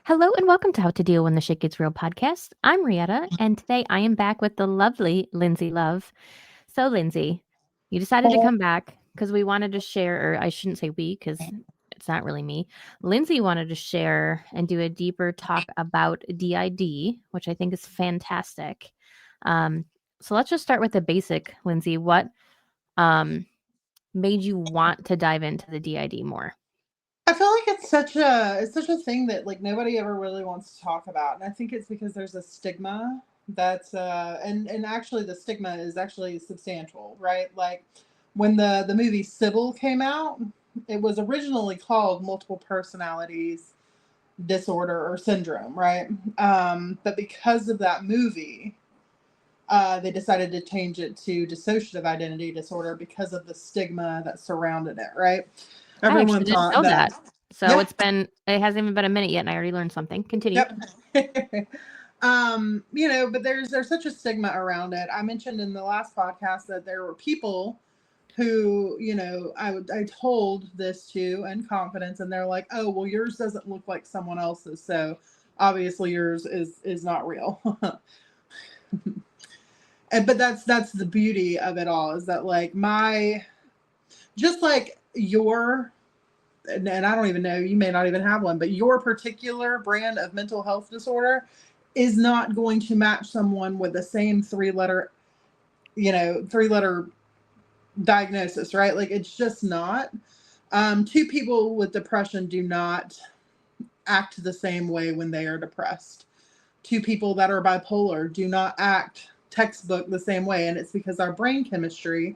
Hello and welcome to How to Deal When the Shit Gets Real podcast. I'm Rietta, and today I am back with the lovely Lindsey Love. So, Lindsey, you decided to come back because we wanted to share, or I shouldn't say we because it's not really me. Lindsey wanted to share and do a deeper talk about DID, which I think is fantastic. So let's just start with the basic, Lindsey. What made you want to dive into the DID more? I feel like it's such a thing that like nobody ever really wants to talk about, and I think it's because there's a stigma that's and actually the stigma is actually substantial, right? Like when the movie Sybil came out, it was originally called multiple personalities disorder or syndrome, right? But because of that movie, they decided to change it to dissociative identity disorder because of the stigma that surrounded it, right? I Everyone actually didn't thought know that, that. So yeah. it hasn't even been a minute yet, and I already learned something. Continue. Yep. But there's such a stigma around it. I mentioned in the last podcast that there were people who, I told this to in confidence, and they're like, "Oh, well, yours doesn't look like someone else's, so obviously yours is not real." But that's the beauty of it all, is that like my just like your and I don't even know, you may not even have one, but your particular brand of mental health disorder is not going to match someone with the same three letter diagnosis, right? Like it's just not. Two people with depression do not act the same way when they are depressed. Two people that are bipolar do not act textbook the same way, and it's because our brain chemistry,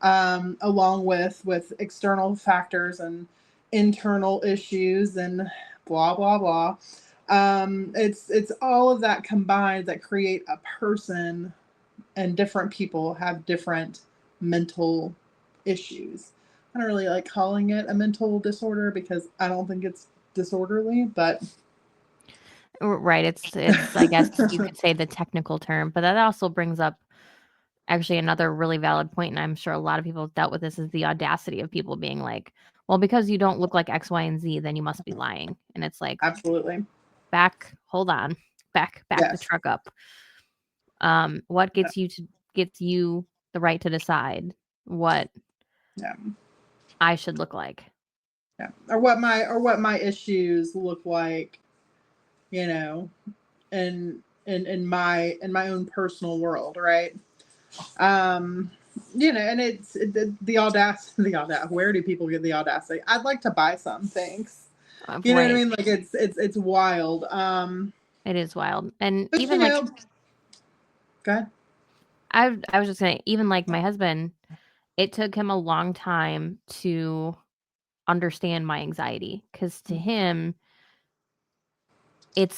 along with external factors and internal issues and blah blah blah. It's all of that combined that create a person, and different people have different mental issues. I don't really like calling it a mental disorder because I don't think it's disorderly, but Right. It's I guess you could say the technical term, but that also brings up actually another really valid point, and I'm sure a lot of people have dealt with this, is the audacity of people being like, well, because you don't look like X, Y, and Z, then you must be lying. And it's like, absolutely, hold on, back the yes, truck up. What gets you the right to decide what yeah, I should look like? yeah, or what my issues look like, you know, in my own personal world, right? And the audacity, where do people get the audacity? I'd like to buy some, thanks. You know what I Right. mean? Like it's wild. It is wild. And But even like go ahead. I was just saying, even like my husband, it took him a long time to understand my anxiety, because to him it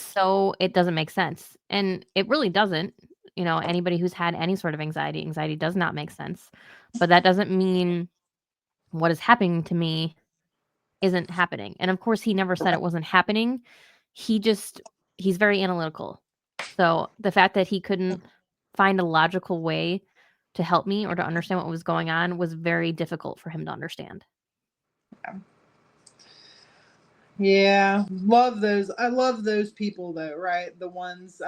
doesn't make sense, and it really doesn't. Anybody who's had any sort of anxiety does not make sense, but that doesn't mean what is happening to me isn't happening. And of course he never said it wasn't happening. He's very analytical, so the fact that he couldn't find a logical way to help me or to understand what was going on was very difficult for him to understand. Yeah, love those. I love those people though, right? The ones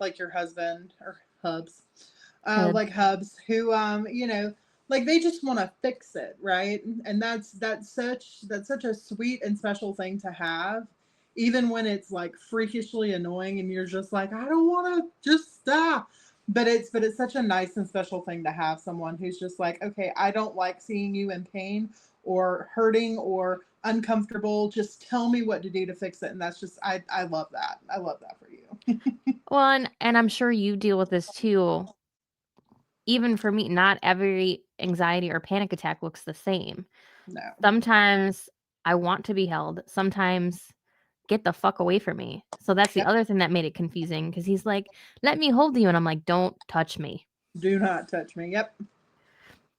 like your husband or Hubs, Hib. like Hubs, who like they just want to fix it, right? And that's such a sweet and special thing to have, even when it's like freakishly annoying, and you're just like, I don't want to just stop. But it's such a nice and special thing to have someone who's just like, okay, I don't like seeing you in pain or hurting or uncomfortable. Just tell me what to do to fix it. And that's just I love that. I love that for you. Well, and I'm sure you deal with this too. Even for me, not every anxiety or panic attack looks the same. No. Sometimes I want to be held, sometimes get the fuck away from me. So that's the Yep. other thing that made it confusing, because he's like, let me hold you. And I'm like, don't touch me. Do not touch me. Yep.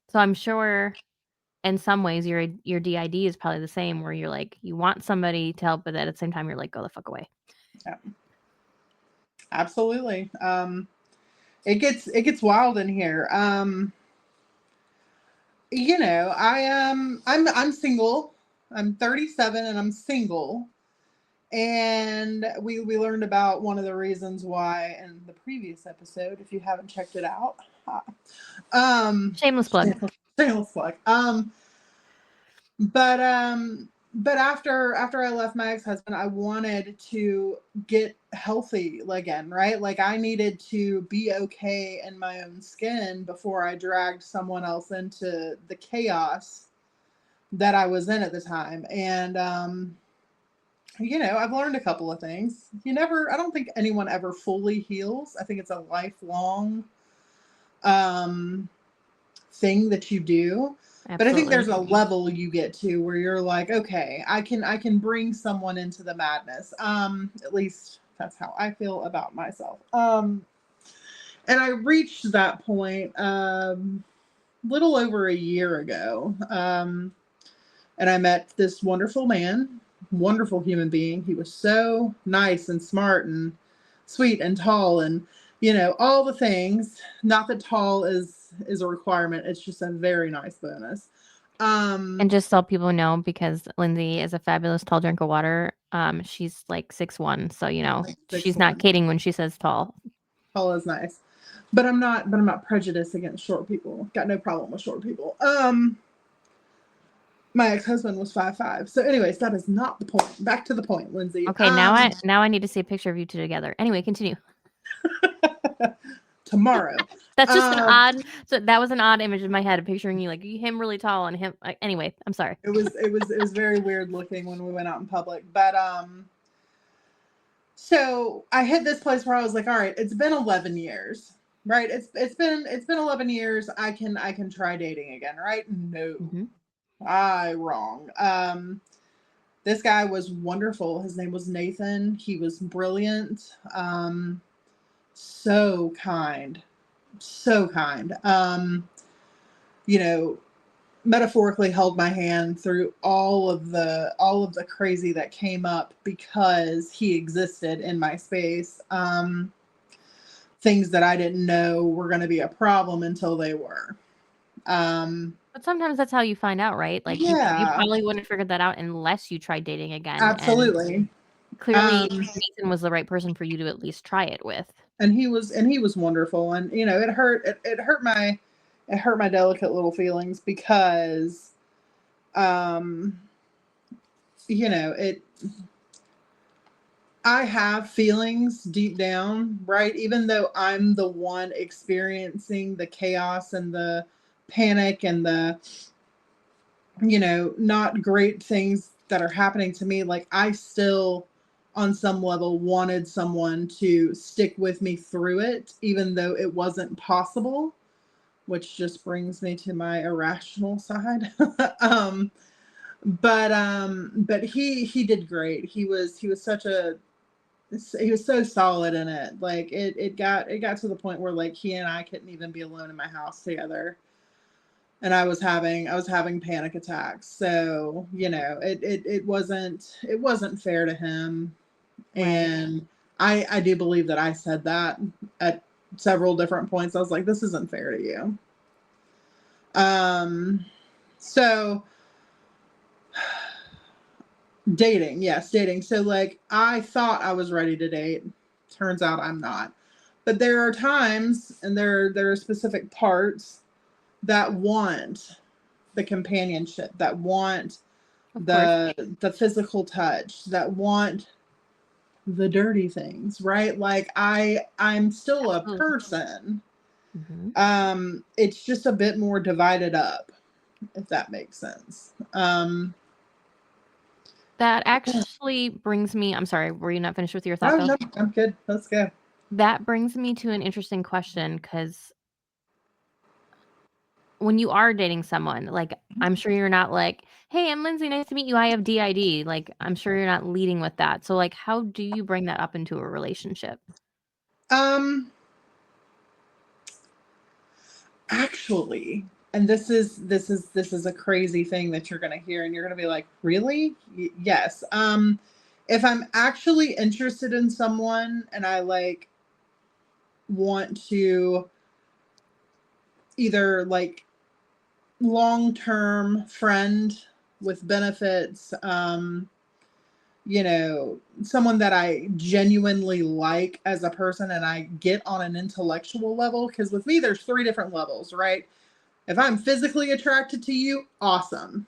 So I'm sure in some ways your DID is probably the same, where you're like, you want somebody to help, but at the same time, you're like, go the fuck away. Yep. Absolutely. It gets wild in here. I'm single. I'm 37 and I'm single. And we learned about one of the reasons why in the previous episode, if you haven't checked it out. Shameless plug. Shameless plug. But after I left my ex-husband, I wanted to get healthy again, right? Like I needed to be okay in my own skin before I dragged someone else into the chaos that I was in at the time. And I've learned a couple of things. I don't think anyone ever fully heals. I think it's a lifelong um thing that you do. But I think Absolutely. there's a level you get to where you're like, okay, I can bring someone into the madness. At least that's how I feel about myself. And I reached that point little over a year ago. And I met this wonderful man, wonderful human being. He was so nice and smart and sweet and tall and all the things. Not that tall is a requirement. It's just a very nice bonus. And just so people know, because Lindsay is a fabulous tall drink of water, she's like 6'1", so, Like she's not 6'1". kidding when she says tall. Tall is nice. But I'm not prejudiced against short people. Got no problem with short people. My ex-husband was 5'5". So anyways, that is not the point. Back to the point, Lindsay. Okay, now I need to see a picture of you two together. Anyway, continue. Tomorrow. That's just that was an odd image in my head of picturing you, like, him really tall and him anyway, I'm sorry. It was very weird looking when we went out in public. But so I hit this place where I was like, all right, it's been 11 years. Right? It's been 11 years. I can try dating again, right? No. Mhm. I wrong. This guy was wonderful. His name was Nathan. He was brilliant. So kind. So kind. You know, metaphorically held my hand through all of the crazy that came up because he existed in my space. Things that I didn't know were going to be a problem until they were. But sometimes that's how you find out, right? Like, you Yeah, probably wouldn't have figured that out unless you tried dating again, and absolutely. clearly Um, Nathan was the right person for you to at least try it with. and he was wonderful, and it hurt my delicate little feelings because um it I have feelings deep down, right? Even though I'm the one experiencing the chaos and the panic and the not great things that are happening to me, like I still on some level wanted someone to stick with me through it even though it wasn't possible, which just brings me to my irrational side. um but he did great. He was so solid in it. Like it got to the point where like he and I couldn't even be alone in my house together, and I was having panic attacks. So it wasn't fair to him. Right. And I do believe that I said that at several different points. I was like, this isn't fair to you. So dating, yes, dating. So like I thought I was ready to date. Turns out I'm not. But there are times and there are specific parts that want the companionship, that want Of course. the physical touch, that want the dirty things, right? Like I'm still a Absolutely. person. Mhm. It's just a bit more divided up, if that makes sense. That actually brings me I'm sorry, were you not finished with your thought, No, though? no, I'm good. Let's go. That brings me to an interesting question, because when you are dating someone, like, I'm sure you're not like, "Hey, I'm Lindsay, nice to meet you, I have DID." Like, I'm sure you're not leading with that. So, like, how do you bring that up into a relationship? Um, Actually, and this is a crazy thing that you're gonna hear, and you're gonna be like, really? Yes. If I'm actually interested in someone and I like want to either like long term friend with benefits, someone that I genuinely like as a person and I get on an intellectual level. Because with me, there's 3 different levels, right? If I'm physically attracted to you, awesome.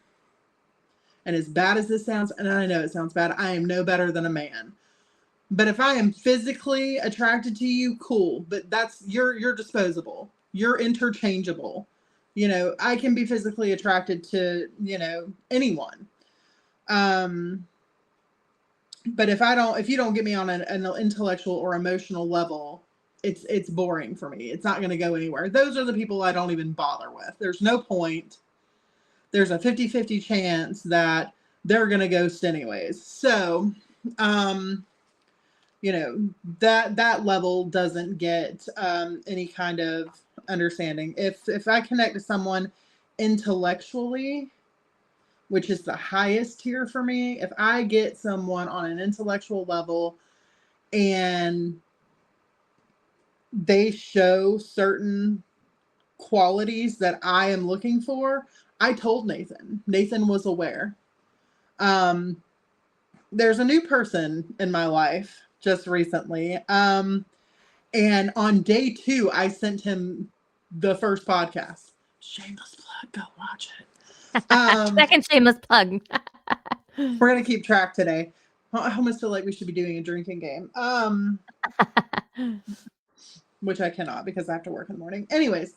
And as bad as this sounds, and I know it sounds bad, I am no better than a man. But if I am physically attracted to you, cool. But you're disposable. You're interchangeable. I can be physically attracted to, anyone. Um, but if you don't get me on an intellectual or emotional level, it's boring for me. It's not going to go anywhere. Those are the people I don't even bother with. There's no point. There's a 50-50 chance that they're going to ghost anyways. So, that level doesn't get any kind of understanding. If I connect to someone intellectually, which is the highest tier for me, if I get someone on an intellectual level and they show certain qualities that I am looking for, I told Nathan. Nathan was aware. There's a new person in my life just recently. And on day 2, I sent him the first podcast. Shameless plug, go watch it. Second shameless plug. We're gonna keep track today. I almost feel like we should be doing a drinking game. Which I cannot because I have to work in the morning. Anyways,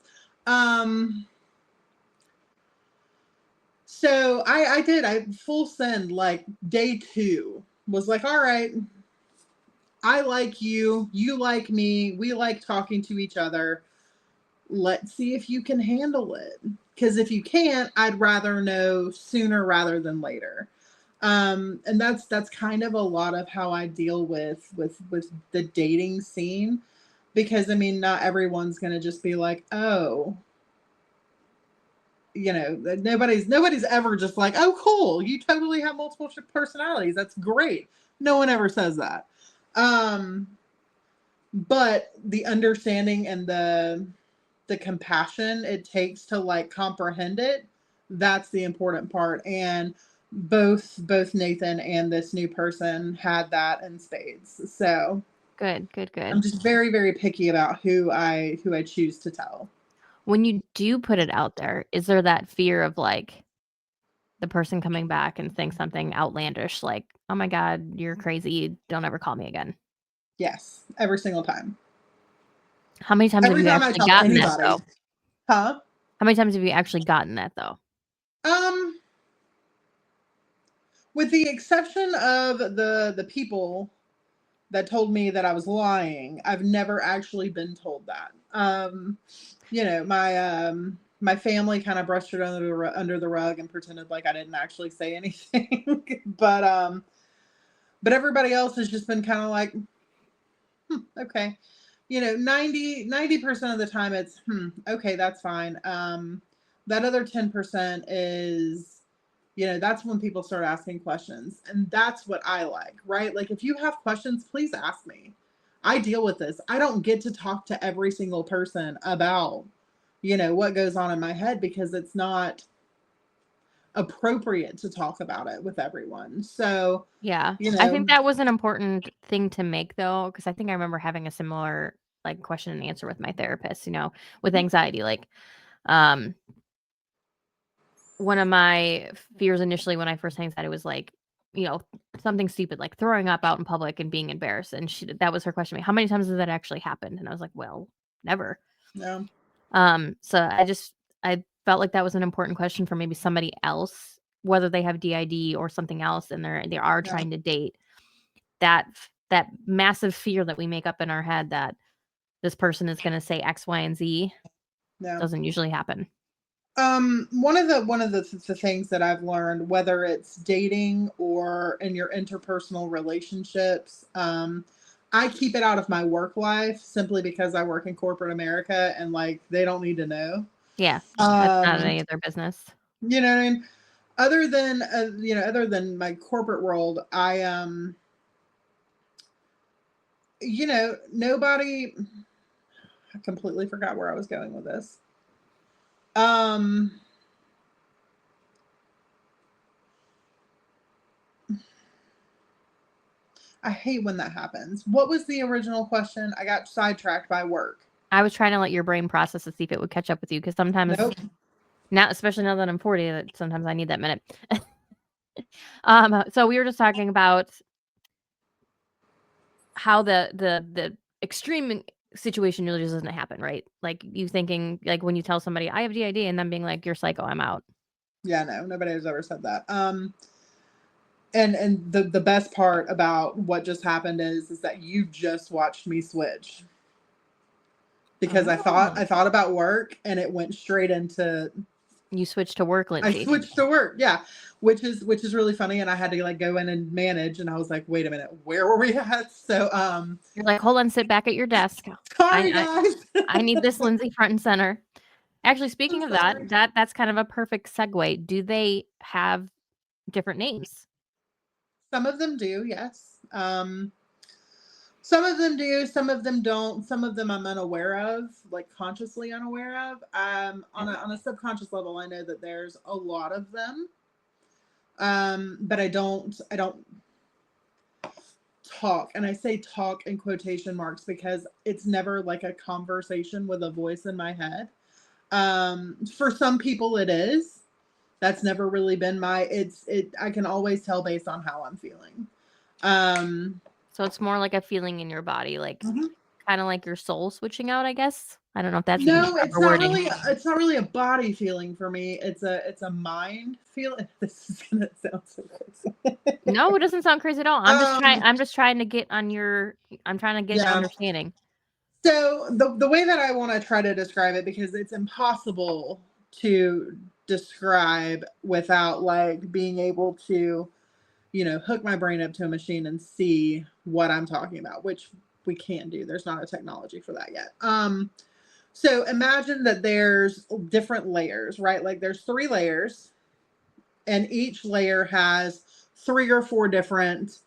so I full send, like day 2 was like, all right, I like you, you like me, we like talking to each other. Let's see if you can handle it. Because if you can't, I'd rather know sooner rather than later. And that's kind of a lot of how I deal with the dating scene. Because I mean, not everyone's gonna just be like, oh, nobody's ever just like, oh, cool, you totally have multiple personalities. That's great. No one ever says that. But the understanding and the compassion it takes to like comprehend it, that's the important part. And both Nathan and this new person had that in spades. So Good. I'm just very, very picky about who I choose to tell. When you do put it out there, is there that fear of, like, the person coming back and saying something outlandish like, "Oh my god, you're crazy, don't ever call me again"? Yes, every single time. How many times have Every you time I actually tell gotten that, anybody. though? Huh? How many times have you actually gotten that, though? Um, with the exception of the people that told me that I was lying, I've never actually been told that. My family kind of brushed it under the rug and pretended like I didn't actually say anything. But everybody else has just been kind of like, okay. 90% of the time it's, okay, that's fine. That other 10% is, that's when people start asking questions. And that's what I like, right? Like, if you have questions, please ask me. I deal with this. I don't get to talk to every single person about, what goes on in my head because it's not appropriate to talk about it with everyone. So, Yeah. you I think know, that was an important thing to make, though, because I think I remember having a similar, like, question and answer with my therapist, with anxiety, like, um, one of my fears initially when I first had anxiety was, like, something stupid, like throwing up out in public and being embarrassed, and that was her question to me, "How many times has that actually happened?" And I was like, "Well, never." no, So I felt like that was an important question for maybe somebody else, whether they have DID or something else, and they are no, trying to date. That massive fear that we make up in our head that this person is gonna say X, Y, and Z no. doesn't usually happen. One of the things that I've learned, whether it's dating or in your interpersonal relationships, I keep it out of my work life simply because I work in corporate America and like they don't need to know. Yeah, that's not Um, any of their business. you know what I mean? Other than my corporate world, nobody. I completely forgot where I was going with this. Um, I hate when that happens. What was the original question? I got sidetracked by work. I was trying to let your brain process to see if it would catch up with you, because sometimes Nope. now, especially now that I'm 40, that sometimes I need that minute. So we were just talking about how the extreme situation usually doesn't happen, right? Like, you thinking, like, when you tell somebody, "I have DID," and then being like, "You're psycho, I'm out." Yeah, no, nobody has ever said that. And the best part about what just happened is that you just watched me switch because Oh. I thought about work and it went straight into You switched to work, I Lindsey. switched to work. Yeah, which is really funny, and I had to like go in and manage, and I was like, wait a minute, where were we at? So You're like, "Hold on, sit back at your desk. sorry I guys. I need this Lindsey front and center." Actually, I'm speaking of that, sorry. that's kind of a perfect segue. Do they have different names? Some of them do, yes. Some of them do, some of them don't. Some of them I'm unaware of, like consciously unaware of. Okay. On a subconscious level, I know that there's a lot of them. But I don't talk, and I say talk in quotation marks because it's never like a conversation with a voice in my head. For some people, it is. That's never really been my. I can always tell based on how I'm feeling. Um, So it's more like a feeling in your body, like, mhm. kinda like your soul switching out, I guess? I don't know if that's even the No, proper wording. it's not really a body feeling for me. It's a mind feeling. This is gonna sound so crazy. No, it doesn't sound crazy at all. um, I'm just trying to get on your I'm trying to get an yeah. understanding. So the way that I want to try to describe it, because it's impossible to describe without like being able to, you know, hook my brain up to a machine and see what I'm talking about, which we can do. There's not a technology for that yet. So imagine that there's different layers, right? Like there's 3 layers, and each layer has 3 or 4 different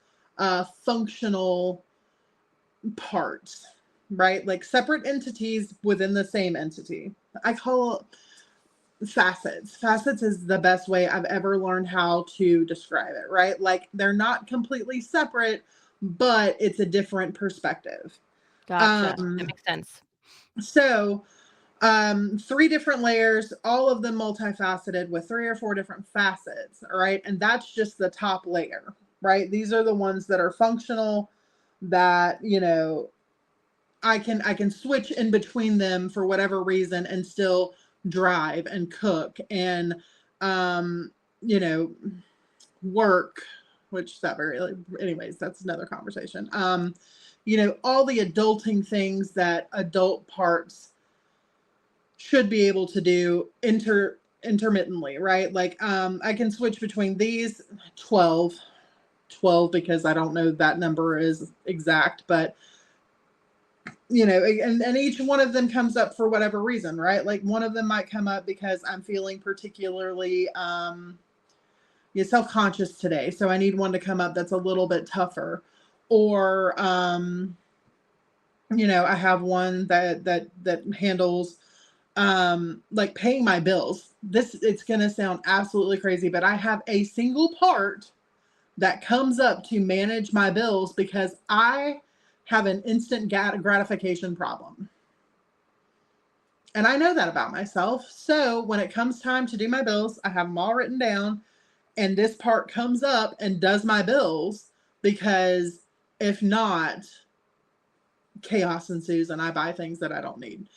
functional parts, right? Like separate entities within the same entity. I call it facets. Facets is the best way I've ever learned how to describe it, right? Like they're not completely separate, but it's a different perspective. Gotcha. That Um, makes sense. so 3 different layers, all of them multifaceted with 3 or 4 different facets, all right? And that's just the top layer, right? These are the ones that are functional, that, you know, I can switch in between them for whatever reason and still drive and cook and um you know, work, which that very, anyways, that's another conversation. You know, all the adulting things that adult parts should be able to do intermittently, right? Like I can switch between these 12 because I don't know that number is exact, but you know, and each one of them comes up for whatever reason, right? Like one of them might come up because I'm feeling particularly self-conscious today, so I need one to come up that's a little bit tougher. Or you know, I have one that handles like paying my bills. This, it's going to sound absolutely crazy, but I have a single part that comes up to manage my bills because I have an instant gratification problem. And I know that about myself. So when it comes time to do my bills, I have them all written down, and this part comes up and does my bills, because if not, chaos ensues and I buy things that I don't need.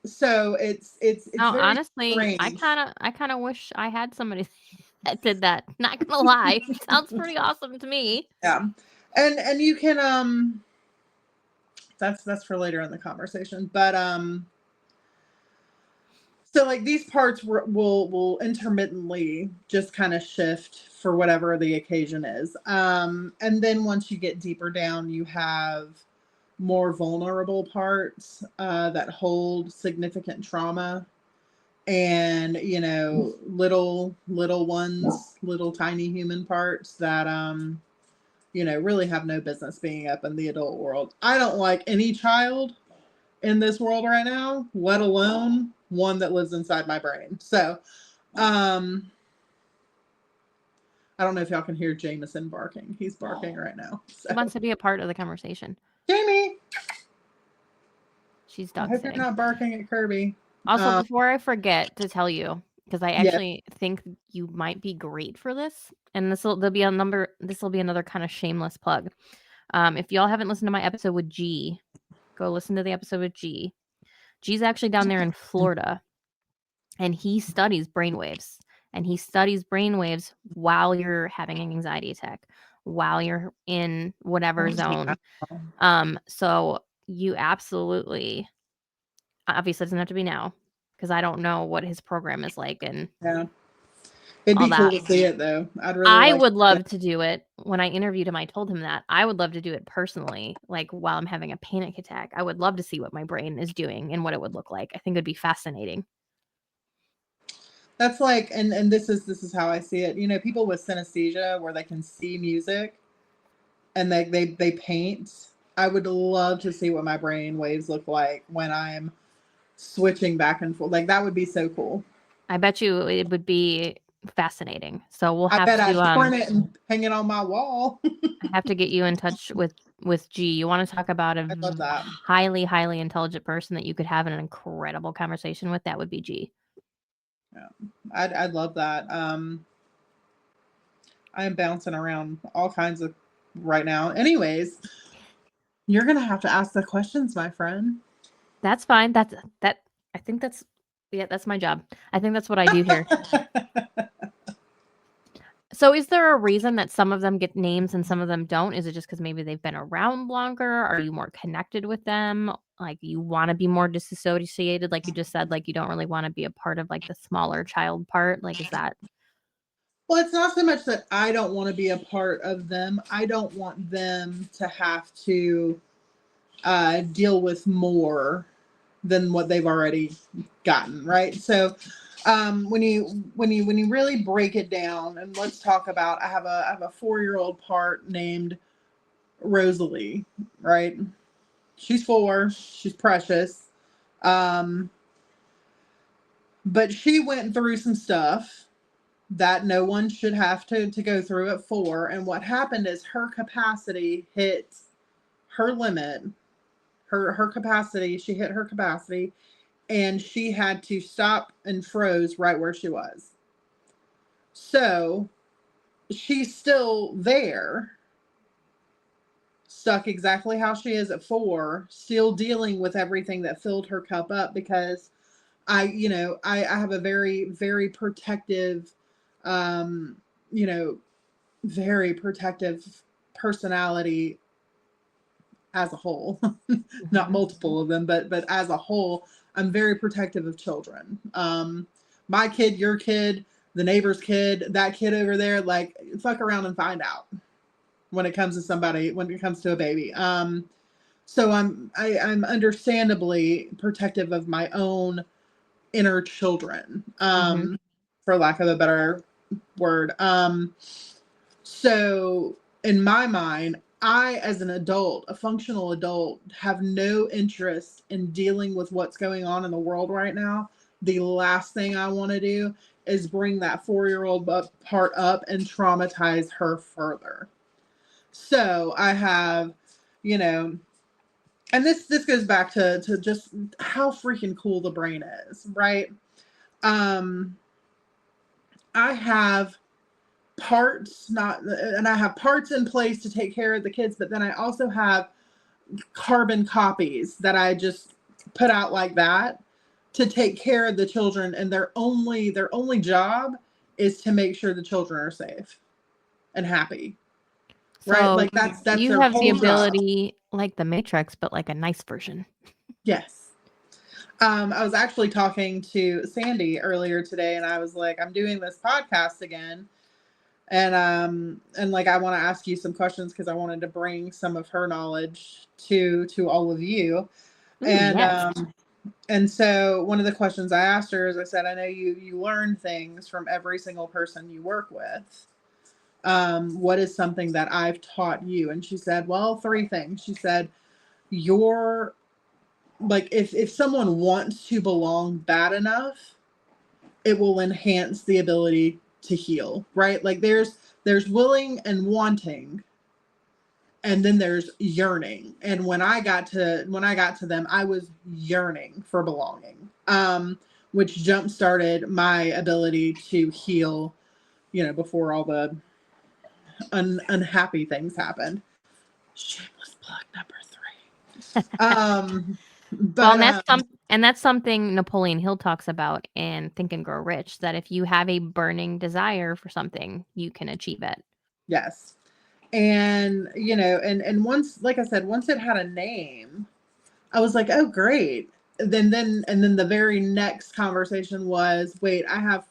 So it's No, very honestly, strange. I kinda wish I had somebody that did that. Not gonna lie. Sounds pretty awesome to me. Yeah. And you can that's for later in the conversation. But so like these parts will intermittently just kind of shift for whatever the occasion is. And then once you get deeper down, you have more vulnerable parts that hold significant trauma, and you know, little ones, little tiny human parts that you know, really have no business being up in the adult world. I don't like any child in this world right now, let alone one that lives inside my brain. So, um, I don't know if y'all can hear Jameson barking. He's barking right now. He So, wants to be a part of the conversation. Jamie, She's I dog hope you're sitting. not barking at Kirby. Also, before I forget to tell you, because I Yeah. actually think you might be great for this, and this will be another kind of shameless plug. If y'all haven't listened to my episode with G, go listen to the episode with G. G's actually down there in Florida, and he studies brainwaves. And he studies brainwaves while you're having an anxiety attack, while you're in whatever zone. So you absolutely, obviously, it doesn't have to be now, because I don't know what his program is like and Yeah. It'd all be cool that. to see it though. I'd really I like would to. love to do it. When I interviewed him, I told him that I would love to do it personally, like while I'm having a panic attack. I would love to see what my brain is doing and what it would look like. I think it'd be fascinating. That's like, and this is how I see it. You know, people with synesthesia where they can see music and they paint. I would love to see what my brain waves look like when I'm switching back and forth. Like that would be so cool. I bet you it would be fascinating. So we'll I have bet to I'd print it and hang it on my wall. get you in touch with G. You want to talk about a I love that. highly, highly intelligent person that you could have an incredible conversation with? That would be G. Yeah, I'd love that. I am bouncing around all kinds of right now. Anyways, you're gonna have to ask the questions, my friend. That's fine. That. I think that's that's my job. I think that's what I do here. So is there a reason that some of them get names and some of them don't? Is it just because maybe they've been around longer? Are you more connected with them? Like you want to be more disassociated, like you just said, like you don't really want to be a part of like the smaller child part. Like is that Well, it's not so much that I don't want to be a part of them. I don't want them to have to deal with more than what they've already gotten, right? So when you really break it down, and let's talk about, I have a 4-year-old part named Rosalie, right? She's 4. She's precious. Um, but she went through some stuff that no one should have to go through at 4. And what happened is her capacity hit her limit, her capacity, she hit her capacity, and she had to stop and froze right where she was. So she's still there, stuck exactly how she is at 4, still dealing with everything that filled her cup up because I have a very, very protective, um, you know, very protective personality as a whole. Not Mhm. multiple of them, but as a whole, I'm very protective of children. My kid, your kid, the neighbor's kid, that kid over there, like fuck around and find out when it comes to somebody, when it comes to a baby. So I'm understandably protective of my own inner children, Mhm. for lack of a better word. So in my mind, I, as an adult, a functional adult, have no interest in dealing with what's going on in the world right now. The last thing I want to do is bring that 4-year-old part up and traumatize her further. So I have, you know, and this goes back to just how freaking cool the brain is, right? Um, I have parts not and I have parts in place to take care of the kids, but then I also have carbon copies that I just put out like that to take care of the children, and their only job is to make sure the children are safe and happy, right? So Like that's you their have the whole job. ability like the Matrix, but like a nice version. Yes. I was actually talking to Sandy earlier today, and I was like, I'm doing this podcast again, and like I want to ask you some questions because I wanted to bring some of her knowledge to all of you. Ooh, And yes. and so one of the questions I asked her is, I said, I know you learn things from every single person you work with. What is something that I've taught you? And she said, well, 3 things. She said, you're like, if someone wants to belong bad enough, it will enhance the ability to heal, right? Like There's willing and wanting, and then there's yearning. And when I got to them, I was yearning for belonging, which jump started my ability to heal, before all the unhappy things happened. Shameless plug number 3. Well, But and that's something Napoleon Hill talks about in Think and Grow Rich, that if you have a burning desire for something, you can achieve it. yes. And and once, like I said, once it had a name, I was like, oh great. And then the very next conversation was, wait, I have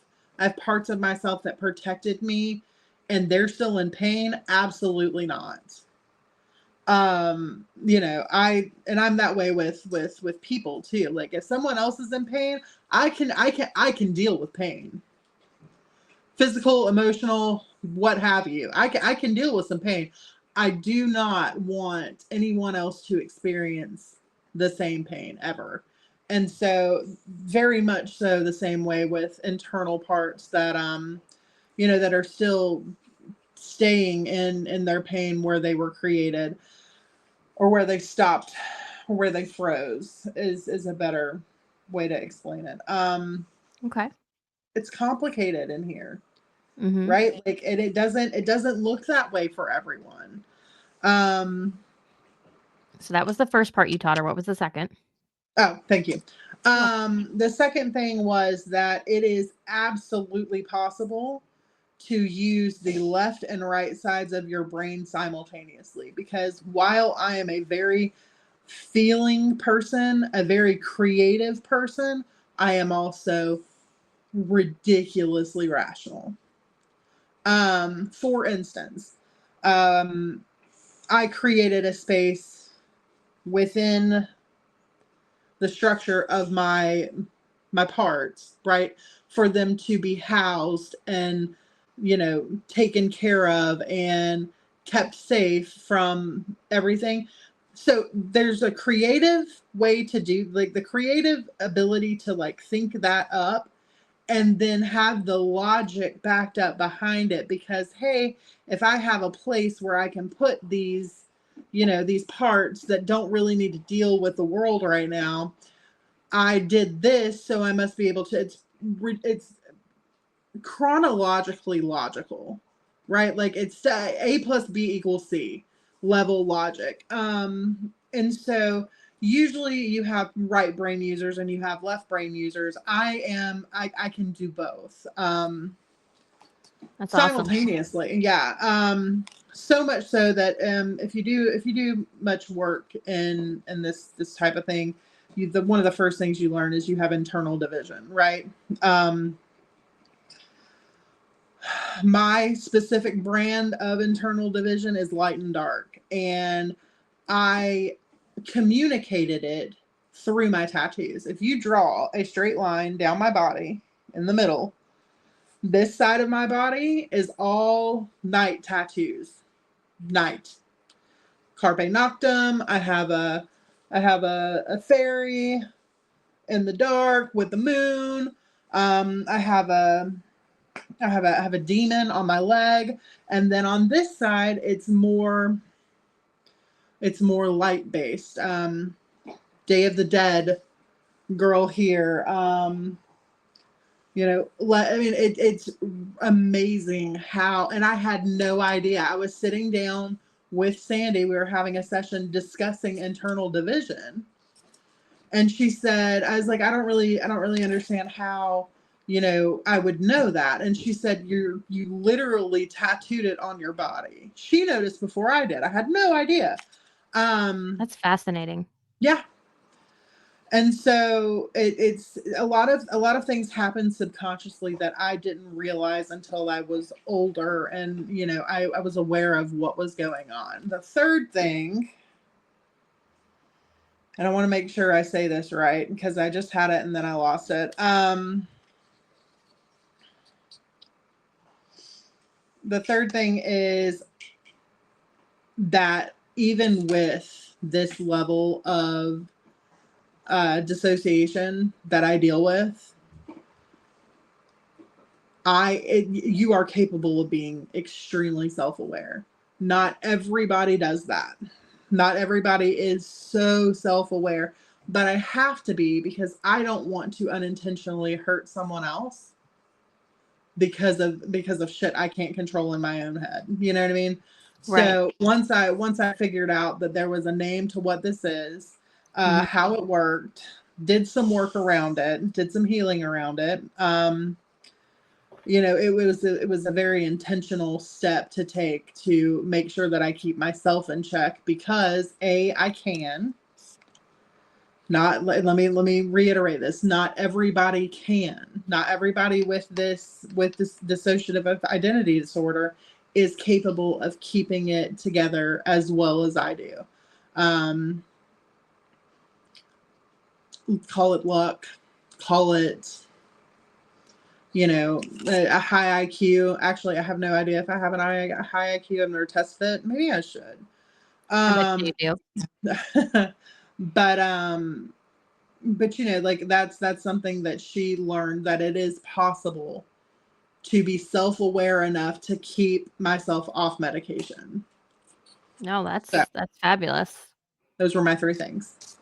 parts of myself that protected me and they're still in pain? Absolutely not. I'm that way with people too. Like if someone else is in pain, I can deal with pain. Physical, emotional, what have you. I can deal with some pain. I do not want anyone else to experience the same pain ever. And so very much so the same way with internal parts that that are still staying in their pain where they were created, or where they stopped, or where they froze is a better way to explain it. Okay. It's complicated in here, Mhm. right? Like, and it doesn't look that way for everyone. Um, So that was the first part you taught her. What was the second? oh, thank you. You're welcome. The second thing was that it is absolutely possible to use the left and right sides of your brain simultaneously, because while I am a very feeling person, a very creative person, I am also ridiculously rational. For instance, um, I created a space within the structure of my parts, right, for them to be housed and taken care of and kept safe from everything. So there's a creative way to do, like, the creative ability to like think that up and then have the logic backed up behind it, because hey, if I have a place where I can put these parts that don't really need to deal with the world right now, I did this, so I must be able to. It's chronologically logical, right? Like it's A plus B equals C level logic. And so usually you have right brain users and you have left brain users. I can do both. That's awesome. Simultaneously, yeah. So much so that if you do much work in this type of thing, one of the first things you learn is you have internal division, right? My specific brand of internal division is light and dark, and I communicated it through my tattoos. If you draw a straight line down my body in the middle, this side of my body is all night tattoos. Night. Carpe Noctem. I have a fairy in the dark with the moon. I have a demon on my leg, and then on this side, it's more light based. Day of the Dead girl here. It's amazing how, and I had no idea. I was sitting down with Sandy. We were having a session discussing internal division, and she said, I was like, I don't really understand how, I would know that. And she said, you literally tattooed it on your body. She noticed before I did. I had no idea. That's fascinating. Yeah. And so it's a lot of things happen subconsciously that I didn't realize until I was older, and I was aware of what was going on. The third thing, and I want to make sure I say this right because I just had it and then I lost it. The third thing is that even with this level of dissociation that I deal with, you are capable of being extremely self-aware. Not everybody does that. Not everybody is so self-aware, but I have to be because I don't want to unintentionally hurt someone else because of shit I can't control in my own head. You know what I mean? Right. So once I figured out that there was a name to what this is, Mhm. how it worked, did some work around it, did some healing around it. It was a very intentional step to take to make sure that I keep myself in check because I can not let me reiterate this. Not everybody can. Not everybody with this dissociative identity disorder is capable of keeping it together as well as I do. Um, Call it luck, call it a high IQ. Actually, I have no idea if I have a high IQ. I've never tested it. Maybe I should. I bet you do. But like that's something that she learned, that it is possible to be self-aware enough to keep myself off medication. No, So that's fabulous. those were my three things.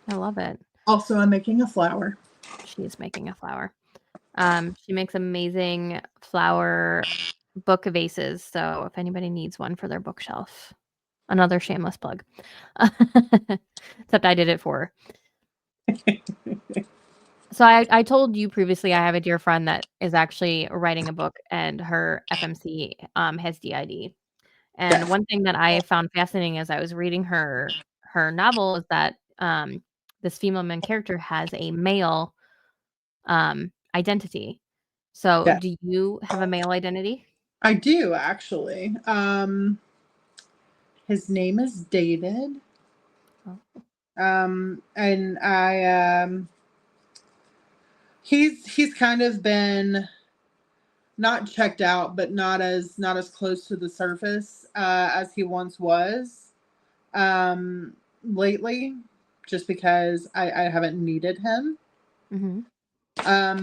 I love it. Also, I'm making a flower. She is making a flower. She makes amazing flower book vases, so if anybody needs one for their bookshelf. Another shameless plug. Except I did it for her. So I told you previously I have a dear friend that is actually writing a book and her FMC has DID. And Yes. one thing that I found fascinating as I was reading her novel is that this female main character has a male identity. So Yes. do you have a male identity? I do actually. His name is David. Oh. And he's kind of been not checked out, but not as close to the surface as he once was lately, just because I haven't needed him. Mhm.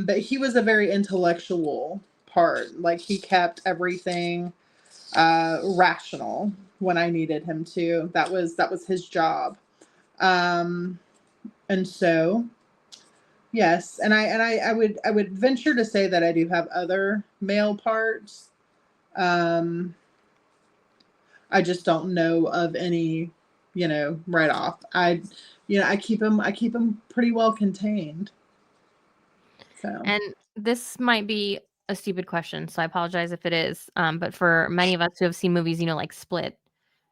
But he was a very intellectual part. Like he kept everything rational when I needed him to. That was his job. Um, and so yes, and I would venture to say that I do have other male parts. Um, I just don't know of any, right off. I keep them pretty well contained. So, And this might be a stupid question, so I apologize if it is. But for many of us who have seen movies, like Split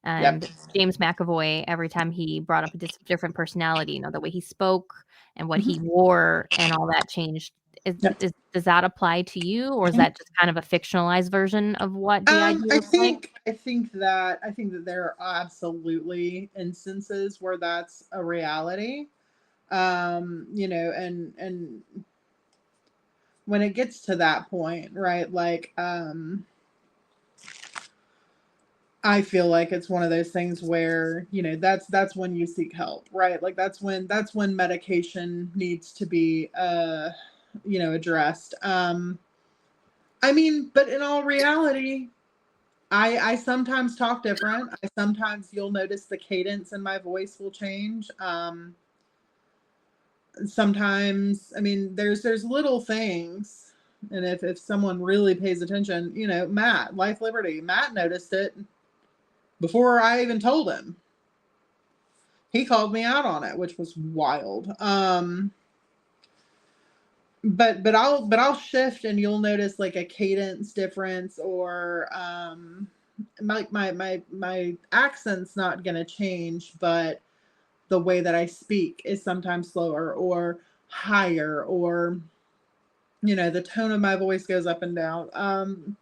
yep. and James McAvoy, every time he brought up a different personality, the way he spoke and what Mhm. he wore and all that changed. Yep. Does that apply to you, or is Mhm. that just kind of a fictionalized version of what DID I looks like? think I think that I think that there are absolutely instances where that's a reality. And when it gets to that point, right? Like, I feel like it's one of those things where, that's when you seek help, right? Like that's when medication needs to be addressed. I mean, but in all reality, I sometimes talk different. I sometimes you'll notice the cadence in my voice will change. Sometimes, I mean, there's little things, and if someone really pays attention, Matt, Life Liberty, Matt noticed it before I even told him. He called me out on it, which was wild. But I'll shift, and you'll notice like a cadence difference, or my accent's not gonna change, but the way that I speak is sometimes slower or higher, or the tone of my voice goes up and down.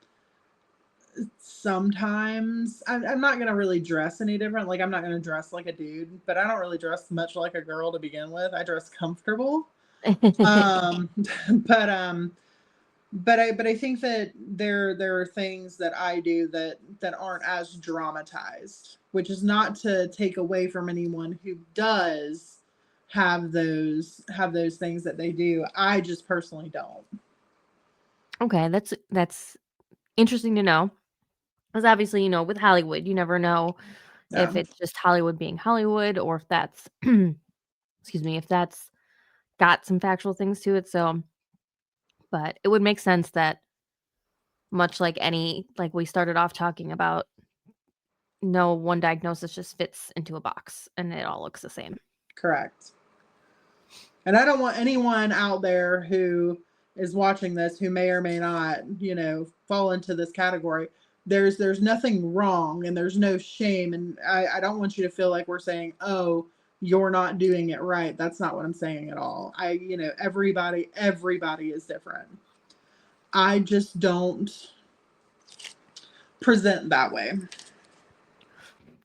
Sometimes I'm not gonna really dress any different. Like I'm not gonna dress like a dude, but I don't really dress much like a girl to begin with. I dress comfortable. Um, but but I think that there are things that I do that aren't as dramatized, which is not to take away from anyone who does have those things that they do. I just personally don't. Okay, that's interesting to know. Because obviously, with Hollywood, you never know Yeah, if it's just Hollywood being Hollywood or if that's excuse me, if that's got some factual things to it. So, but it would make sense that much like we started off talking about, no one diagnosis just fits into a box and it all looks the same. correct. And I don't want anyone out there who is watching this who may or may not, fall into this category. There's nothing wrong and there's no shame. And I don't want you to feel like we're saying, oh, you're not doing it right. That's not what I'm saying at all. Everybody is different. I just don't present that way.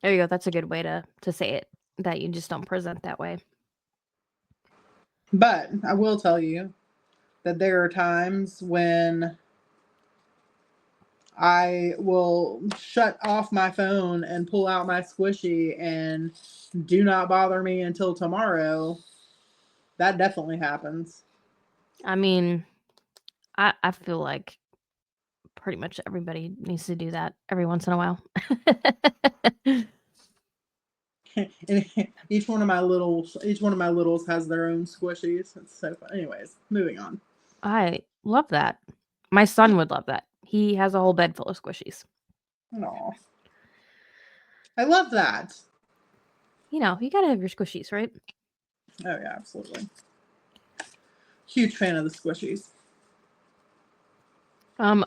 There you go. That's a good way to say it, that you just don't present that way. But I will tell you that there are times when I will shut off my phone and pull out my squishy and do not bother me until tomorrow. That definitely happens. I mean, I feel like pretty much everybody needs to do that every once in a while. And each one of my littles has their own squishies. It's so fun. Anyways, moving on. I love that. My son would love that. He has a whole bed full of squishies. Aw. I love that. You gotta have your squishies, right? Oh yeah, absolutely. Huge fan of the squishies.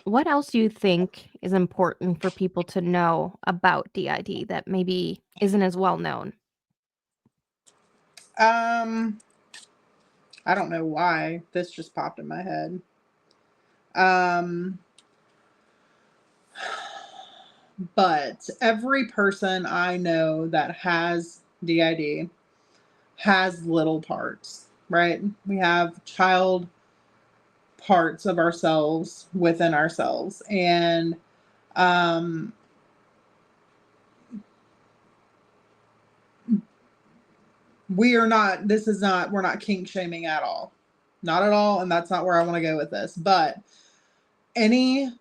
What else do you think is important for people to know about DID that maybe isn't as well known? Um, I don't know why this just popped in my head. Um, but every person I know that has DID has little parts, right? We have child parts of ourselves within ourselves. And um, we're not kink shaming at all. Not at all. And that's not where I want to go with this. But any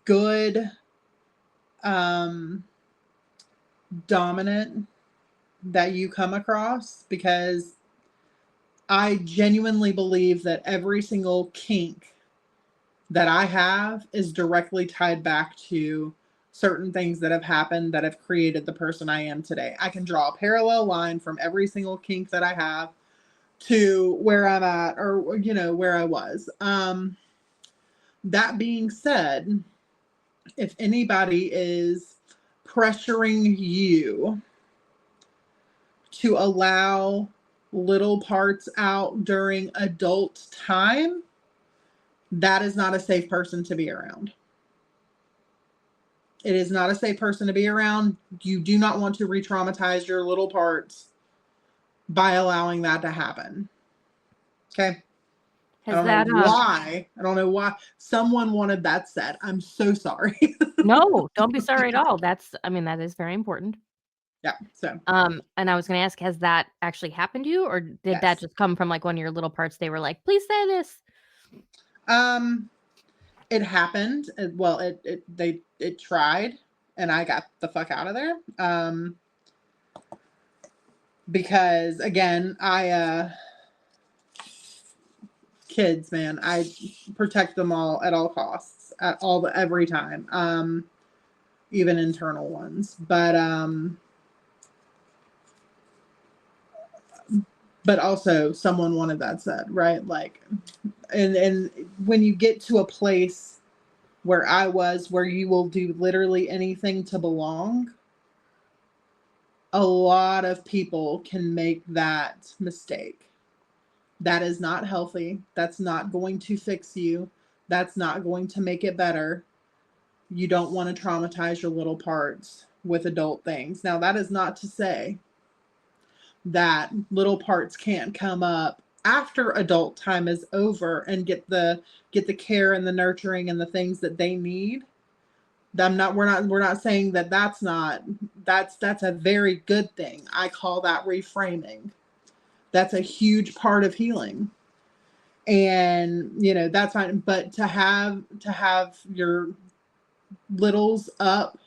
good um, dominant that you come across, because I genuinely believe that every single kink that I have is directly tied back to certain things that have happened that have created the person I am today. I can draw a parallel line from every single kink that I have to where I'm at, or where I was. That being said, if anybody is pressuring you to allow little parts out during adult time, that is not a safe person to be around. It is not a safe person to be around. You do not want to re-traumatize your little parts by allowing that to happen. Okay? I Has don't know that why. I don't know why someone wanted that said. I'm so sorry. No, don't be sorry at all. That is very important. Yeah. So, And I was gonna ask, has that actually happened to you, or did that yes. just come from like one of your little parts? They were like, please say this. Um, it happened. Well, it tried, and I got the fuck out of there. Because again, kids, man, I protect them all at all costs, every time. Even internal ones. But also someone wanted that said, right? Like, and when you get to a place where I was, where you will do literally anything to belong, a lot of people can make that mistake. That is not healthy. That's not going to fix you. That's not going to make it better. You don't want to traumatize your little parts with adult things. Now, that is not to say that little parts can't come up after adult time is over and get the care and the nurturing and the things that they need. We're not saying that that's a very good thing. I call that reframing. That's a huge part of healing. And that's fine, but to have your littles up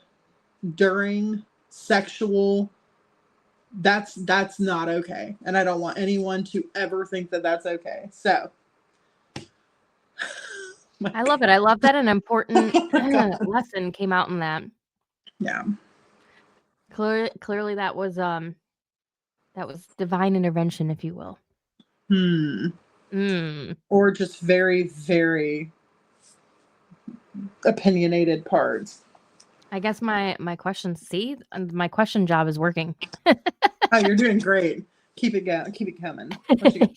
during sexual, that's not okay, and I don't want anyone to ever think that that's okay. So I love it. I love that an important oh my God. lesson came out in that. Yeah. Clearly that was divine intervention, if you will. Or just very, very opinionated parts. I guess my question job is working. Oh, you're doing great. Keep it going. Keep it coming.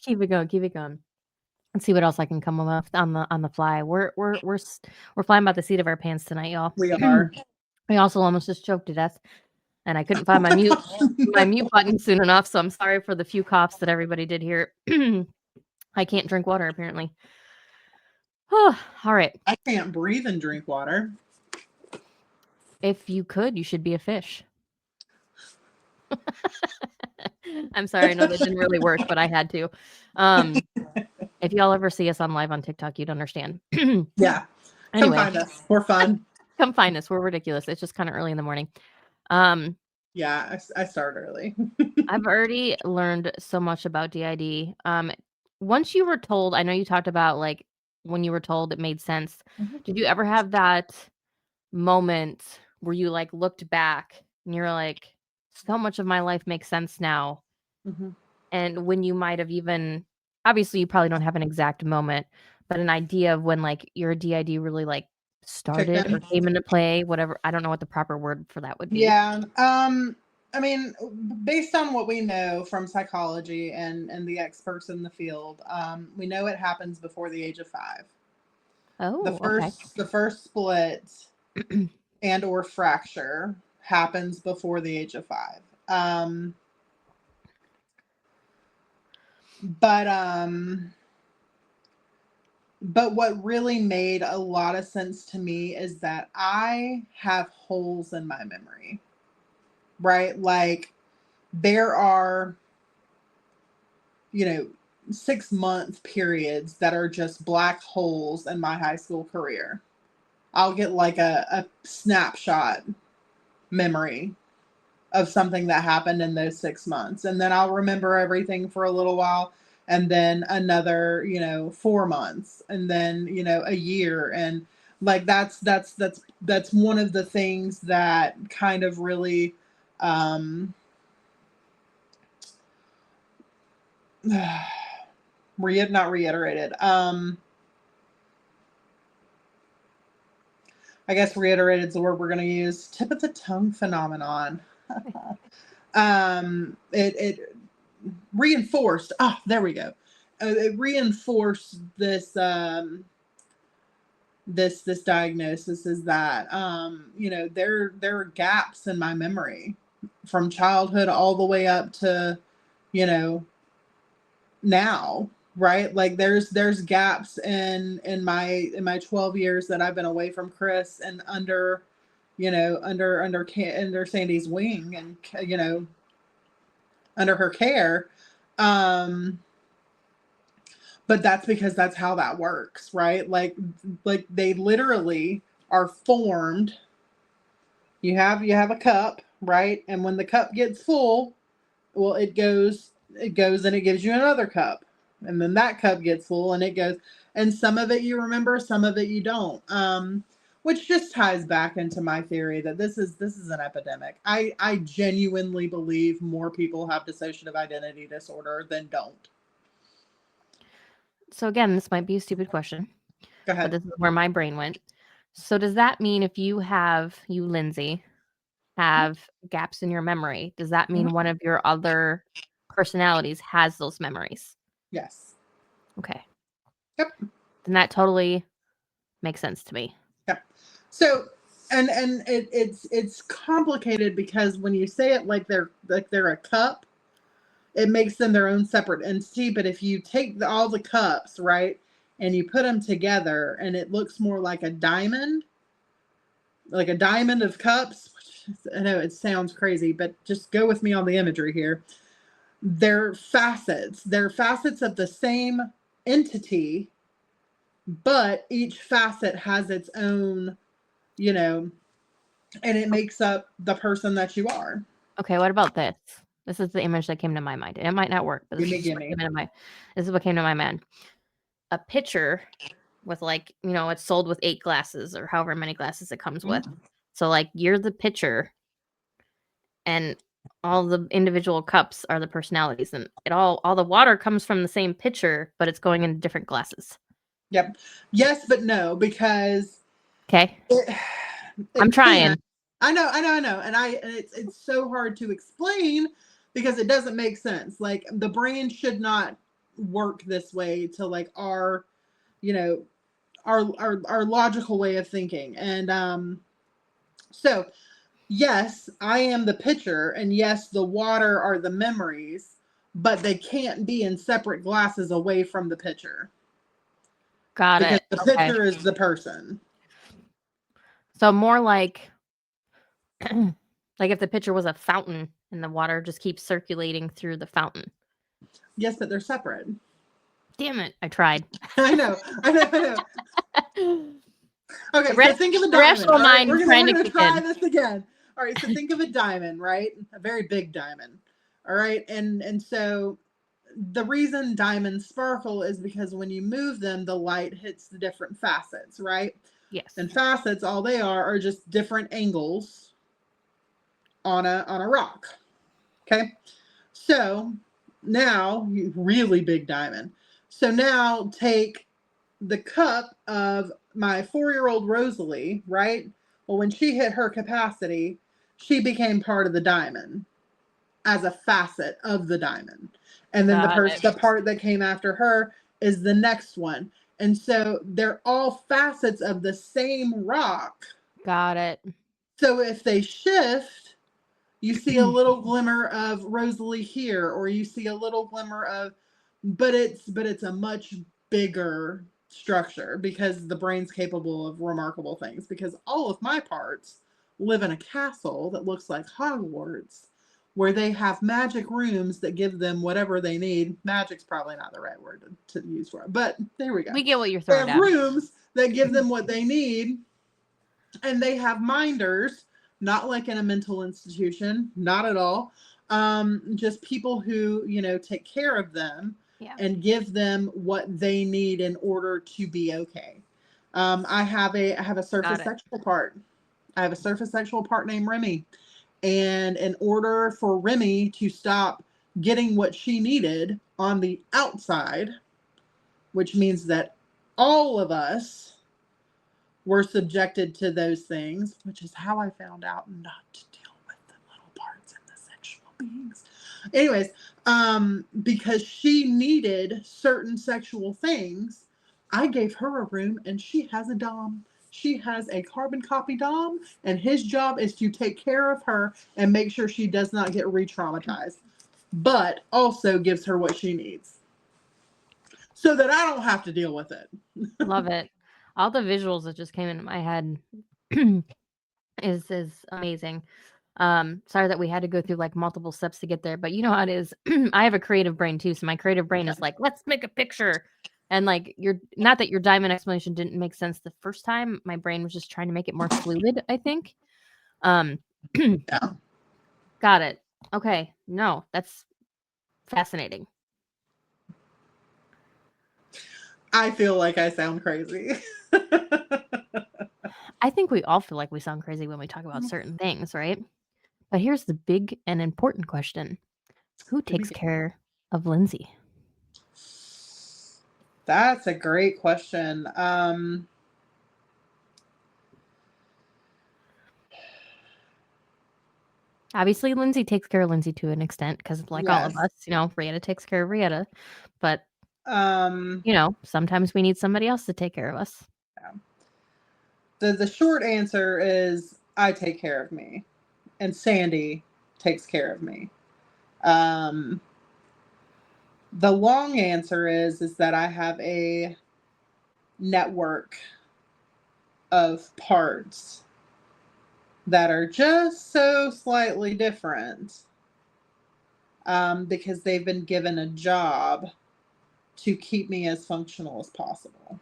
Keep it going. Keep it going. Let's see what else I can come up with on the fly. We're flying by the seat of our pants tonight, y'all. We are. I also almost just choked to death, and I couldn't find my mute button soon enough. So I'm sorry for the few coughs that everybody did hear. I can't drink water apparently. Oh, all right. I can't breathe and drink water. If you could, you should be a fish. I'm sorry, I know that didn't really work, but I had to. If y'all ever see us on live on TikTok, you'd understand. Yeah. Anyway. Come find us. We're fun. Come find us. We're ridiculous. It's just kind of early in the morning. Yeah, I start early. I've already learned so much about DID. Once you were told, I know you talked about like when you were told it made sense. Did you ever have that moment where you like looked back and you're like, so much of my life makes sense now? And when you might have even, obviously you probably don't have an exact moment, but an idea of when like your DID really like started or came into play, whatever. I don't know what the proper word for that would be. Yeah. I mean, based on what we know from psychology and the experts in the field, we know it happens before the age of 5. Oh, the first split and or fracture happens before the age of 5. But what really made a lot of sense to me is that I have holes in my memory, right? Like there are, 6-month periods that are just black holes in my high school career. I'll get like a snapshot memory of something that happened in those 6 months. And then I'll remember everything for a little while. And then another, 4 months, and then, a year. And like, that's one of the things that kind of really, not reiterated. I guess reiterated is the word we're going to use. Tip of the tongue phenomenon. It reinforced. There we go. It reinforced this this diagnosis is that there are gaps in my memory from childhood all the way up to now, right? Like there's gaps in my 12 years that I've been away from Chris and under Sandy's wing, and under her care. But that's because that's how that works, right? Like they literally are formed. You have a cup, right? And when the cup gets full, well, it goes and it gives you another cup. And then that cup gets full and it goes. And some of it you remember, some of it you don't. Which just ties back into my theory that this is an epidemic. I genuinely believe more people have dissociative identity disorder than don't. So again, this might be a stupid question. Go ahead. But this is where my brain went. So does that mean if you, Lindsey, have gaps in your memory, does that mean one of your other personalities has those memories? Yes. Okay. Yep. Then that totally makes sense to me. Yep. So and it's complicated because when you say it like they're a cup, it makes them their own separate entity. But if you take all the cups, right, and you put them together, and it looks more like a diamond of cups. I know it sounds crazy, but just go with me on the imagery here. They're facets of the same entity, but each facet has its own, you know, and it makes up the person that you are. Okay, what about this? This is the image that came to my mind. It might not work, but this is just what Gimme. came into my this is what came to my mind. A pitcher with, like, it's sold with 8 glasses or however many glasses it comes with. So, like, you're the pitcher and all the individual cups are the personalities, and all the water comes from the same pitcher, but it's going into different glasses. Yep. Yes, but no, because Okay? it I'm can. trying. I know. And it's so hard to explain because it doesn't make sense. Like, the brain should not work this way to, like, our, you know, our logical way of thinking. And so yes, I am the pitcher, and yes, the water are the memories, but they can't be in separate glasses away from the pitcher Got because it. the Okay. pitcher is the person. So more like like if the pitcher was a fountain and the water just keeps circulating through the fountain. Yes, but they're separate. Damn it, I tried. I know. Okay, so think of a The diamond. rational All right, mind we're trying to gonna kick try in. this again. All right, so think of a diamond, right? A very big diamond. All right, and so the reason diamonds sparkle is because when you move them, the light hits the different facets, right? Yes. And facets, all they are just different angles on a rock. Okay, so now really big diamond. So now take the cup of my 4-year-old Rosalie, right? Well, when she hit her capacity, she became part of the diamond as a facet of the diamond. And then the part that came after her is the next one. And so they're all facets of the same rock. Got it. So if they shift, you see a little glimmer of Rosalie here, or you see a little glimmer of, but it's a much bigger structure because the brain's capable of remarkable things, because all of my parts live in a castle that looks like Hogwarts, where they have magic rooms that give them whatever they need. Magic's probably not the right word to use for it, but there we go. We get what you're They throwing have down. rooms that give them what they need, and they have minders, not like in a mental institution, not at all. Just people who, take care of them and give them what they need in order to be okay. I have a surface sexual part. I have a surface sexual part named Remy. And in order for Remy to stop getting what she needed on the outside, which means that all of us were subjected to those things, which is how I found out not to deal with the little parts and the sexual beings. Anyways, because she needed certain sexual things, I gave her a room, and she has a dom. She has a carbon copy dom, and his job is to take care of her and make sure she does not get re-traumatized, but also gives her what she needs so that I don't have to deal with it. Love it. All the visuals that just came into my head is amazing. Sorry that we had to go through like multiple steps to get there, but you know how it is. I have a creative brain too, so my creative brain is like, let's make a picture. And like not that your diamond explanation didn't make sense the first time. My brain was just trying to make it more fluid, I think. Yeah. Got it. Okay. No, that's fascinating. I feel like I sound crazy. I think we all feel like we sound crazy when we talk about certain things, right? But here's the big and important question. Who takes care of Lindsey? That's a great question. Obviously, Lindsey takes care of Lindsey to an extent because, like all of Yes. us, Rieta takes care of Rieta. But, Um, sometimes we need somebody else to take care of us. the short answer is I take care of me, and Sandy takes care of me. The long answer is that I have a network of parts that are just so slightly different, because they've been given a job to keep me as functional as possible.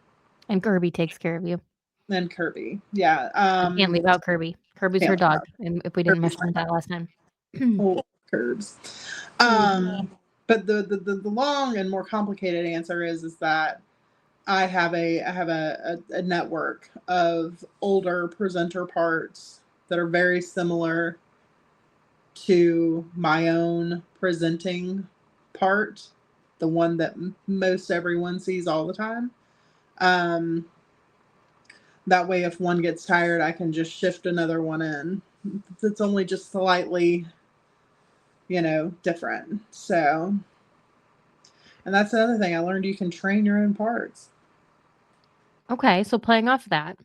And Kirby takes care of you. And Kirby, yeah, I can't leave out Kirby. Kirby's her can't dog, and if we didn't Kirby's mention my that last time. whole curbs. But the long and more complicated answer is that I have a network of older presenter parts that are very similar to my own presenting part, the one that most everyone sees all the time. Um, that way, if one gets tired, I can just shift another one in. It's only just slightly, different. So, and that's another thing I learned: you can train your own parts. Okay, so playing off that,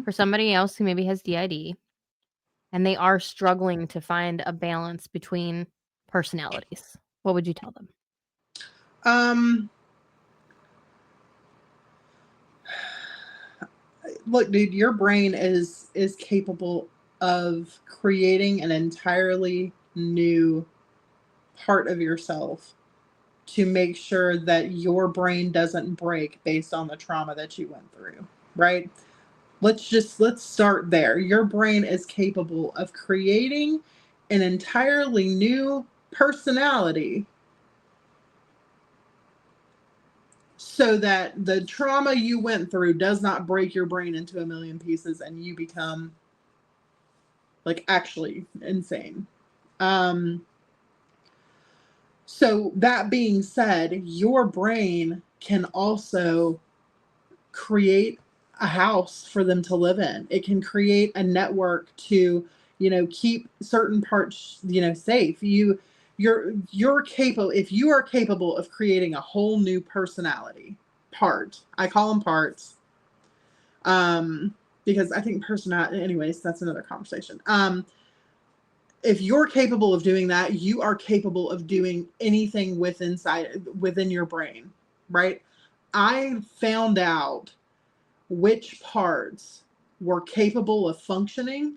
for somebody else who maybe has DID and they are struggling to find a balance between personalities, what would you tell them? Look, dude, your brain is capable of creating an entirely new part of yourself to make sure that your brain doesn't break based on the trauma that you went through, right? Let's start there. Your brain is capable of creating an entirely new personality so that the trauma you went through does not break your brain into a million pieces and you become like actually insane. So that being said, your brain can also create a house for them to live in. It can create a network to, keep certain parts, safe. You're capable, if you are capable of creating a whole new personality part. I call them parts. Because I think personality, anyways, that's another conversation. If you're capable of doing that, you are capable of doing anything within your brain, right? I found out which parts were capable of functioning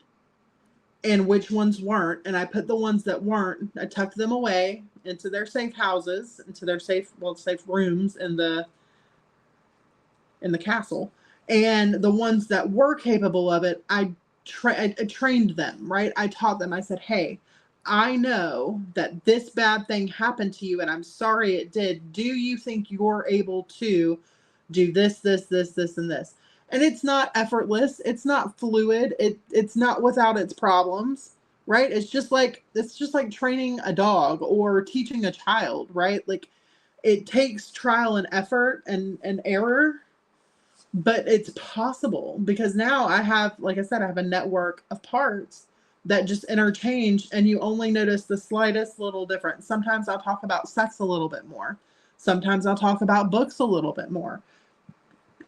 and which ones weren't. And I put the ones that weren't, I tucked them away into their safe houses, into their safe rooms in the castle. And the ones that were capable of it, I trained them, right? I taught them. I said, hey, I know that this bad thing happened to you and I'm sorry it did. Do you think you're able to do this, and this? And it's not effortless. It's not fluid. It's not without its problems, right? It's just like training a dog or teaching a child, right? Like it takes trial and effort and error, but it's possible because now I have, like I said, I have a network of parts that just interchange and you only notice the slightest little difference. Sometimes I'll talk about sex a little bit more. Sometimes I'll talk about books a little bit more.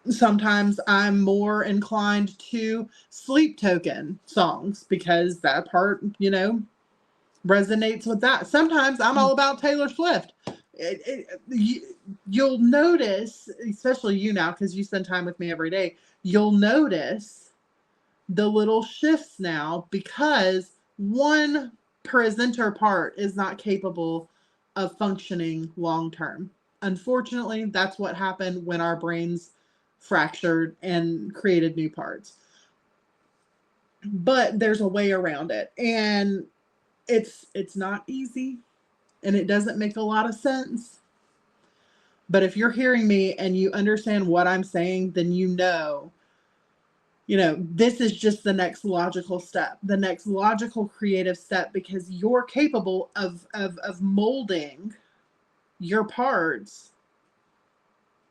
Sometimes I'm more inclined to sleep token songs because that part, resonates with that. Sometimes I'm all about Taylor Swift. You'll notice, especially you now, because you spend time with me every day, you'll notice the little shifts now because one presenter part is not capable of functioning long term. Unfortunately, that's what happened when our brains fractured and created new parts. But there's a way around it. And it's not easy and it doesn't make a lot of sense. But if you're hearing me and you understand what I'm saying, then this is just the next logical step, the next logical creative step, because you're capable of molding your parts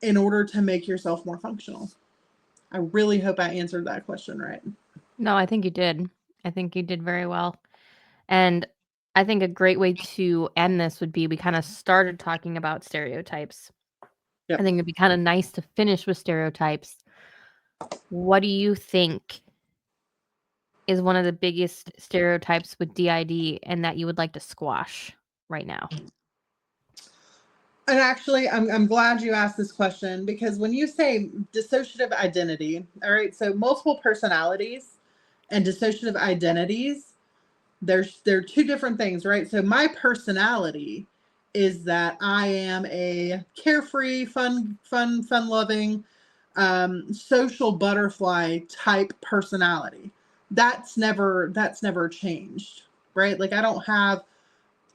in order to make yourself more functional. I really hope I answered that question right. No, I think you did. I think you did very well. And I think a great way to end this would be we kind of started talking about stereotypes. Yep. I think it'd be kind of nice to finish with stereotypes. What do you think is one of the biggest stereotypes with DID and that you would like to squash right now? And actually, I'm glad you asked this question because when you say dissociative identity, all right, so multiple personalities and dissociative identities, they're two different things, right? So my personality is that I am a carefree, fun loving, social butterfly type personality. That's never changed, right? Like I don't have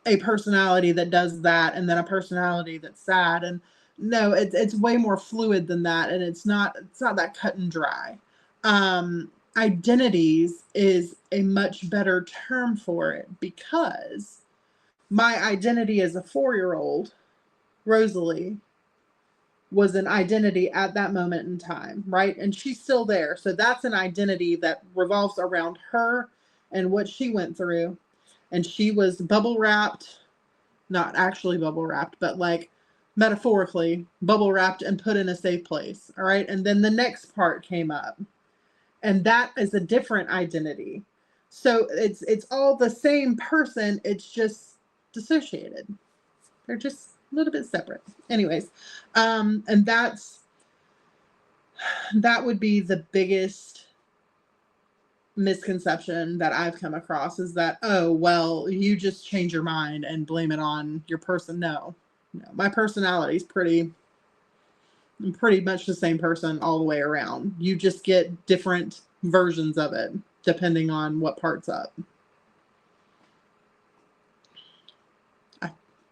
a personality that does that and then a personality that's sad. And no, it's way more fluid than that, and it's not that cut and dry. Identities is a much better term for it, because my identity as a 4-year-old, Rosalie, was an identity at that moment in time, right? And she's still there. So that's an identity that revolves around her and what she went through. And she was bubble wrapped, not actually bubble wrapped, but like metaphorically bubble wrapped and put in a safe place. All right. And then the next part came up, and that is a different identity. So it's all the same person. It's just dissociated. They're just a little bit separate. Anyways, and that would be the biggest misconception that I've come across, is that, oh, well, you just change your mind and blame it on your person. No, my personality is pretty much the same person all the way around. You just get different versions of it depending on what part's up.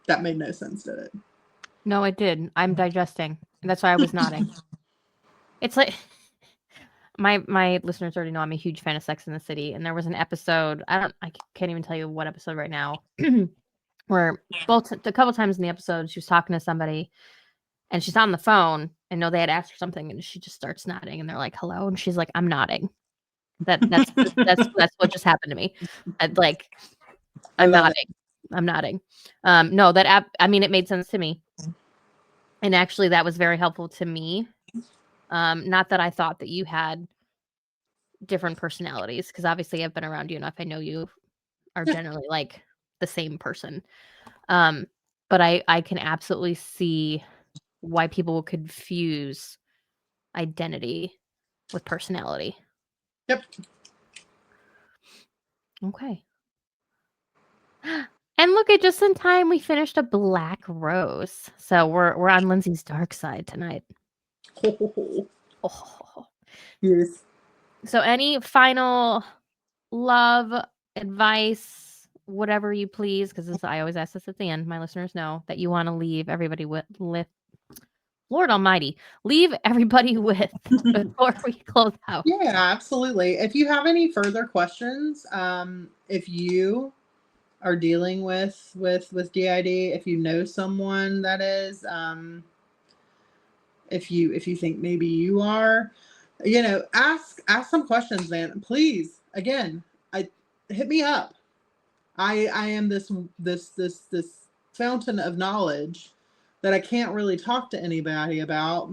That made no sense, did it? No, it did. I'm digesting. That's why I was nodding. It's like my listeners already know I'm a huge fan of Sex in the City, and there was an episode. I can't even tell you what episode right now, where a couple times in the episode she was talking to somebody, and she's on the phone, and they had asked her something, and she just starts nodding, and they're like, "Hello," and she's like, "I'm nodding." That's what just happened to me. I'm nodding. I'm nodding. No, that app. I mean, it made sense to me, and actually, that was very helpful to me. Not that I thought that you had different personalities, because obviously I've been around you enough. I know you are generally like the same person. But I can absolutely see why people will confuse identity with personality. Yep. Okay. And look, at just in time we finished a black rose. So we're on Lindsey's dark side tonight. Oh. Yes. So any final love, advice, whatever you please, because I always ask this at the end, my listeners know, that you want to leave everybody with, Lord Almighty, leave everybody with before we close out. Yeah, absolutely. If you have any further questions, if you are dealing with DID, if you know someone that is, if you think maybe you are, ask some questions, man. Please, again, hit me up. I am this fountain of knowledge that I can't really talk to anybody about,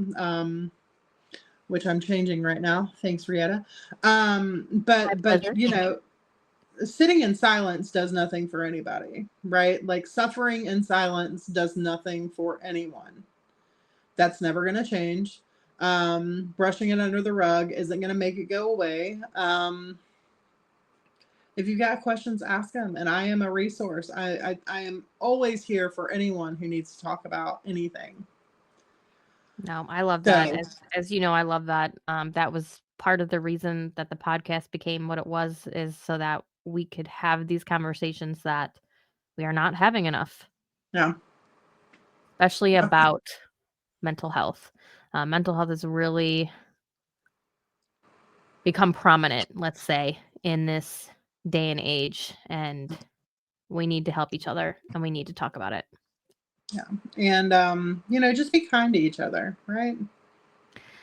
which I'm changing right now. Thanks, Rietta. But sitting in silence does nothing for anybody, right? Like suffering in silence does nothing for anyone. That's never going to change. Brushing it under the rug isn't going to make it go away. If you've got questions, ask them, and I am a resource. I am always here for anyone who needs to talk about anything. No, I love that. As you know, I love that. That was part of the reason that the podcast became what it was, is so that we could have these conversations that we are not having enough. Yeah. Especially about mental health. Mental health has really become prominent, let's say, in this day and age, and we need to help each other, and we need to talk about it. Yeah. And just be kind to each other, right?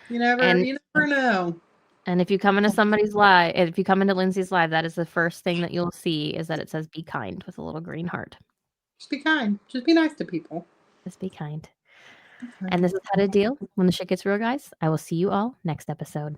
You never know. And if you come into somebody's live, if you come into Lindsey's live, that is the first thing that you'll see, is that it says "Be kind" with a little green heart. Just be kind. Just be nice to people. Just be kind. And this is how to deal when the shit gets real, guys. I will see you all next episode.